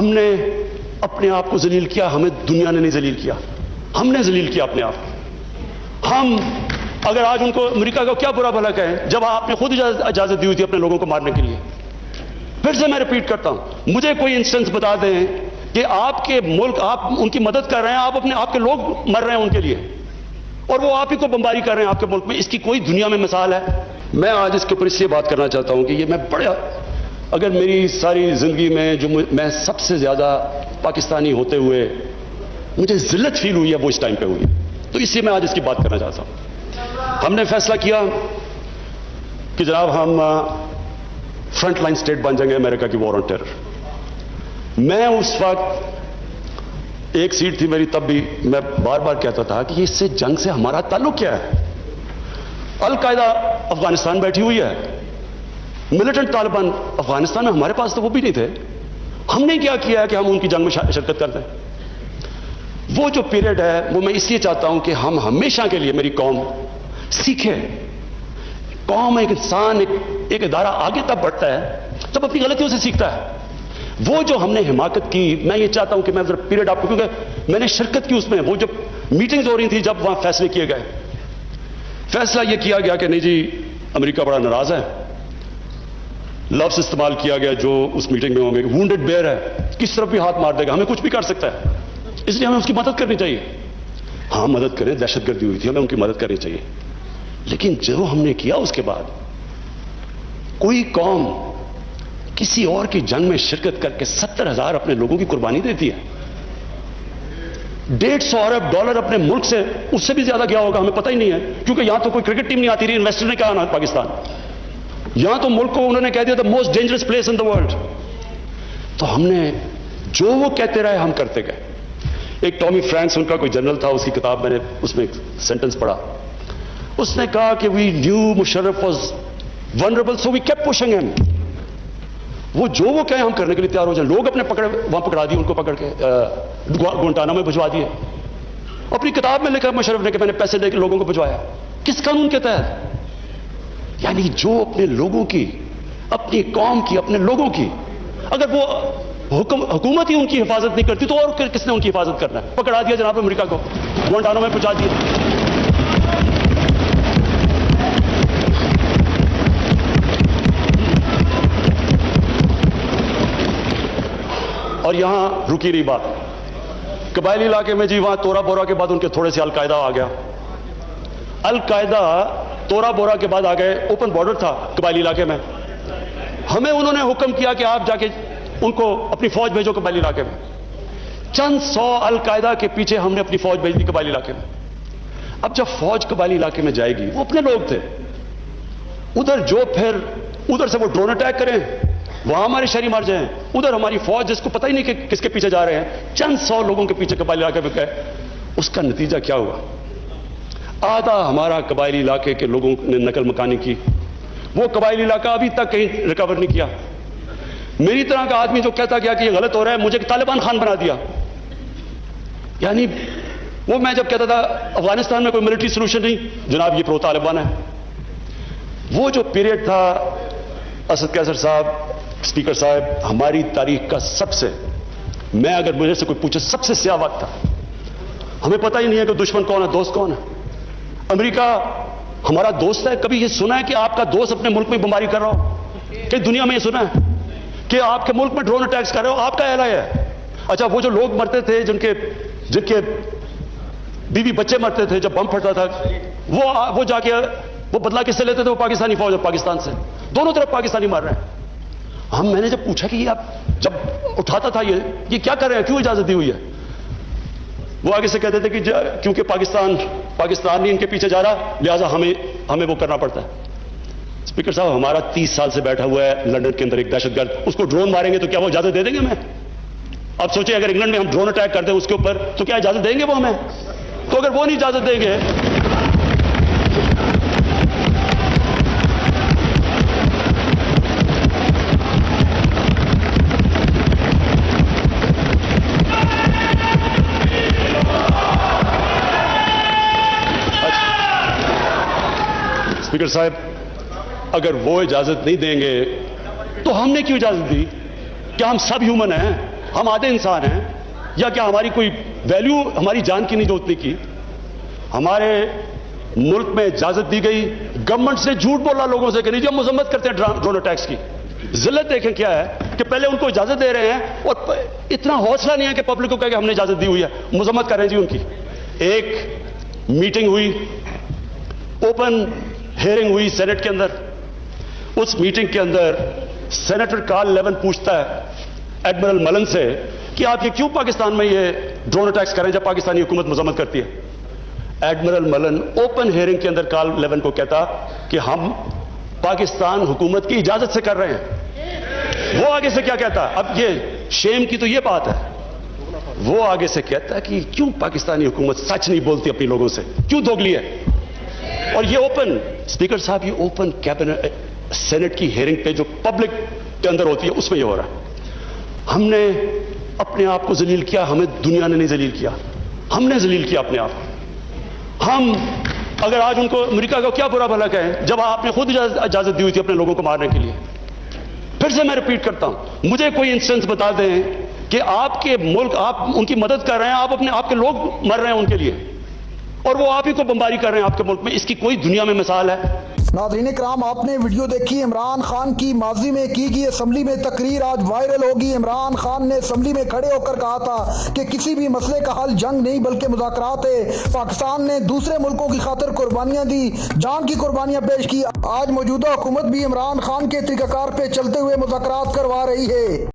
हमने अपने आप को जलील किया, हमें दुनिया ने नहीं जलील किया, हमने जलील किया अपने आप को। हम अगर आज उनको अमेरिका का क्या बुरा भला कहें जब आपने खुद इजाजत दी हुई थी अपने लोगों को मारने के लिए। फिर से मैं रिपीट करता हूं, मुझे कोई इंस्टेंस बता दें कि आपके मुल्क, आप उनकी मदद कर रहे हैं, आप अपने आपके लोग मर रहे हैं उनके लिए, और वो आप ही को बमबारी कर रहे हैं आपके मुल्क में। इसकी कोई दुनिया में मिसाल है? मैं आज इसके ऊपर इसलिए बात करना चाहता हूं कि ये मैं बड़ा, अगर मेरी सारी जिंदगी में जो मैं सबसे ज्यादा पाकिस्तानी होते हुए मुझे जिल्लत फील हुई है वो इस टाइम पे हुई है, तो इसलिए मैं आज इसकी बात करना चाहता हूं। हमने फैसला किया कि जनाब हम फ्रंट लाइन स्टेट बन जाएंगे अमेरिका की वॉर ऑन टेरर। मैं उस वक्त, एक सीट थी मेरी तब भी, मैं बार बार कहता था कि इससे जंग से हमारा ताल्लुक क्या है? अल-कायदा अफगानिस्तान बैठी हुई है, मिलिटेंट तालिबान अफगानिस्तान में, हमारे पास तो वो भी नहीं थे। हमने क्या किया है कि हम उनकी जंग में शिरकत करते हैं? वो जो पीरियड है वो मैं इसलिए चाहता हूं कि हम हमेशा के लिए, मेरी कौम सीखे। कौम, एक इंसान, एक इदारा आगे तब बढ़ता है तब अपनी गलतियों से सीखता है। वो जो हमने हिमाकत की, मैं ये चाहता हूं कि मैं जरा पीरियड आपको, क्योंकि मैंने शिरकत की उसमें, वो जब मीटिंग्स हो रही थी, जब वहां फैसले किए गए, फैसला यह किया गया कि नहीं जी अमेरिका बड़ा नाराज है, लफ्ज इस्तेमाल किया गया जो उस मीटिंग में होंगे, वुंडेड बेयर है, किस तरफ भी हाथ मार देगा, हमें कुछ भी कर सकता है, इसलिए हमें उसकी मदद करनी चाहिए। हाँ, मदद करें, दहशतगर्दी हुई थी, हमें उनकी मदद करनी चाहिए। लेकिन जो हमने किया उसके बाद, कोई कौम किसी और की जंग में शिरकत करके 70,000 अपने लोगों की कुर्बानी देती है, $150 अरब अपने मुल्क से, उससे भी ज्यादा गया होगा, हमें पता ही नहीं है, क्योंकि यहां तो कोई क्रिकेट टीम नहीं आती रही, इन्वेस्टर ने क्या आना पाकिस्तान, यहां तो मुल्क को उन्होंने कह दिया था most dangerous place in the world. तो हमने जो वो कहते रहे हम करते गए। एक टॉमी फ्रैंक्स, उनका कोई जनरल था, उसकी किताब मैंने उसमें एक सेंटेंस पढ़ा, उसने कहा कि we knew Musharraf was vulnerable so we kept pushing him. वो जो वो कहे हम करने के लिए तैयार हो जाए। लोग अपने वहां पकड़ा दिए, उनको पकड़ के गुआंटानामो में भिजवा दिए। अपनी किताब में लिखा मुशर्रफ ने कि मैंने पैसे लेकर लोगों को भिजवाया। किस कानून के तहत? यानी जो अपने लोगों की, अपनी कौम की, अपने लोगों की, अगर वो हुकूमत ही उनकी हिफाजत नहीं करती तो और किसने उनकी हिफाजत करना है? पकड़ा दिया जनाब अमेरिका को, गुआंटानामो में पहुंचा दिया। और यहां रुकी रही बात, कबायली इलाके में जी, वहां तोरा बोरा के बाद उनके थोड़े से अलकायदा आ गया। अलकायदा तोरा बोरा के बाद आ गए, ओपन बॉर्डर था कबायली इलाके में, हमें उन्होंने हुक्म किया कि आप जाके उनको अपनी फौज भेजो कबायली इलाके में। चंद 100 अलकायदा के पीछे हमने अपनी फौज भेज दी कबायली इलाके में। अब जब फौज कबायली इलाके में जाएगी, वो अपने लोग थे उधर, जो फिर उधर से वो ड्रोन अटैक करें, वहां हमारे शहरी मर जाएं, उधर हमारी फौज जिसको पता ही नहीं कि किसके पीछे जा रहे हैं, चंद 100 लोगों के पीछे कबायली इलाके में गए। उसका नतीजा क्या हुआ? आधा हमारा कबायली इलाके के लोगों ने नकल मकानी की। वो कबायली इलाका अभी तक कहीं रिकवर नहीं किया। मेरी तरह का आदमी जो कहता गया कि ये गलत हो रहा है, मुझे तालिबान खान बना दिया। यानी वो, मैं जब कहता था अफगानिस्तान में कोई मिलिट्री सोल्यूशन नहीं, जनाब ये प्रो तालिबान है। वो जो पीरियड था, असद कैसर साहब, स्पीकर साहब, हमारी तारीख का सबसे, मैं अगर मुझे से कोई पूछे, सबसे स्याह वक्त था। हमें पता ही नहीं है कि दुश्मन कौन है, दोस्त कौन है। अमेरिका हमारा दोस्त है? कभी ये सुना है कि आपका दोस्त अपने मुल्क में बमबारी कर रहा हो? कि दुनिया में ये सुना है कि आपके मुल्क में ड्रोन अटैक्स कर रहे हो? आपका एला है। अच्छा, वो जो लोग मरते थे, जिनके बीवी बच्चे मरते थे जब बम फटता था, वो जाके वो बदला किससे लेते थे? वो पाकिस्तानी फौज और पाकिस्तान से, दोनों तरफ पाकिस्तानी मार रहे हैं। मैंने जब पूछा कि आप जब उठाता था ये क्या कर रहे हैं, क्यों इजाजत दी हुई है? वो आगे से कहते थे कि क्योंकि पाकिस्तान नहीं इनके पीछे जा रहा, लिहाजा हमें वो करना पड़ता है। स्पीकर साहब, हमारा 30 साल से बैठा हुआ है लंदन के अंदर एक दहशतगर्द, उसको ड्रोन मारेंगे तो क्या वो इजाजत दे देंगे हमें? अब सोचिए, अगर इंग्लैंड में हम ड्रोन अटैक करते हैं उसके ऊपर, तो क्या इजाजत देंगे वो हमें? तो अगर वो नहीं इजाजत देंगे, स्पीकर साहब, अगर वो इजाजत नहीं देंगे तो हमने क्यों इजाजत दी? क्या हम सब ह्यूमन हैं? हम आधे इंसान हैं, या क्या हमारी कोई वैल्यू हमारी जान की नहीं जो उतनी की? हमारे मुल्क में इजाजत दी गई, गवर्नमेंट से झूठ बोला लोगों से कि नहीं जी हम मजम्मत करते हैं ड्रोन अटैक्स की। जिल्लत देखें क्या है कि पहले उनको इजाजत दे रहे हैं और इतना हौसला नहीं है कि पब्लिक को कहे कि हमने इजाजत दी हुई है, मजम्मत कर रहे हैं जी उनकी। एक मीटिंग हुई, ओपन हियरिंग हुई सेनेट के अंदर। उस मीटिंग के अंदर सेनेटर कार्ल लेवन पूछता है एडमिरल मलन से कि आप ये क्यों पाकिस्तान में ये ड्रोन अटैक्स करें जब पाकिस्तानी हुकूमत मजम्मत करती है। एडमिरल मलन ओपन हियरिंग के अंदर कार्ल लेवन को कहता कि हम पाकिस्तान हुकूमत की इजाजत से कर रहे हैं। वो आगे से क्या कहता? अब ये शेम की तो ये बात है, वो आगे से कहता है कि क्यों पाकिस्तानी हुकूमत सच नहीं बोलती अपने लोगों से, क्यों दोगली है। और ये ओपन, स्पीकर साहब, ये ओपन कैबिनेट सेनेट की हियरिंग पे जो पब्लिक के अंदर होती है उसमें ये हो रहा है। हमने अपने आप को जलील किया, हमें दुनिया ने नहीं जलील किया, हमने जलील किया अपने आप। हम अगर आज उनको अमेरिका का क्या बुरा भला कहें जब आपने खुद इजाजत दी हुई थी अपने लोगों को मारने के लिए। फिर से मैं रिपीट करता हूं, मुझे कोई इंस्टेंस बता दें कि आपके मुल्क, आप उनकी मदद कर रहे हैं, आप अपने आपके लोग मर रहे हैं उनके लिए, और वो आप ही को बमबारी कर रहे हैं आपके मुल्क में। इसकी कोई दुनिया में मिसाल है? नाज़रीन कराम, आपने वीडियो देखी इमरान खान की माजी में की गई असम्बली में तकरीर आज वायरल होगी। इमरान खान ने असम्बली में खड़े होकर कहा था कि किसी भी मसले का हल जंग नहीं बल्कि मुज़ाकरात है। पाकिस्तान ने दूसरे मुल्कों की खातिर कुर्बानियां दी, जान की कुर्बानियां पेश की। आज मौजूदा हुकूमत भी इमरान खान के तरीक़ाकार पे चलते हुए मुज़ाकरात करवा रही है।